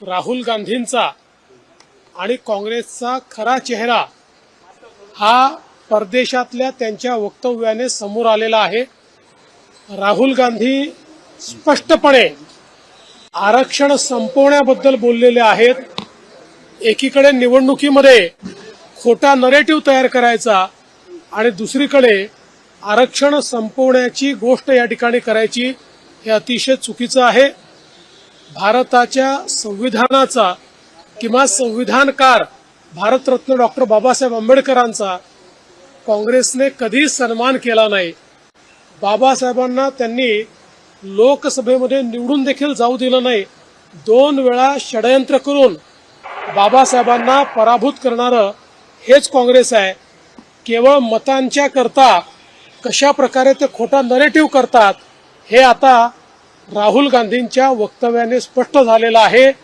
राहुल गांधींचा आणि काँग्रेसचा खरा चेहरा हा परदेशातल्या त्यांच्या वक्तव्याने समोर आलेला आहे। राहुल गांधी स्पष्टपणे आरक्षण संपवण्याबद्दल बोललेले आहेत। एकीकडे निवडणुकीमध्ये खोटा नरेटिव्ह तयार करायचा आणि दुसरीकडे आरक्षण संपवण्याची गोष्ट या ठिकाणी करायची, हे अतिशय चुकीचं आहे। भारताच्या संविधानाचा किंवा संविधानकार भारतरत्न डॉक्टर बाबासाहेब आंबेडकरांचा काँग्रेसने कधी सन्मान केला नाही। बाबासाहेबांना त्यांनी लोकसभेमध्ये निवडून देखील जाऊ दिलं नाही। 2 वेळा षडयंत्र करून बाबासाहेबांना पराभूत करणारं हेच काँग्रेस आहे। केवळ मतांच्या करता कशा प्रकारे ते खोटा नरेटिव्ह करतात हे आता राहुल गांधींच्या वक्तव्याने स्पष्ट झालेलं आहे।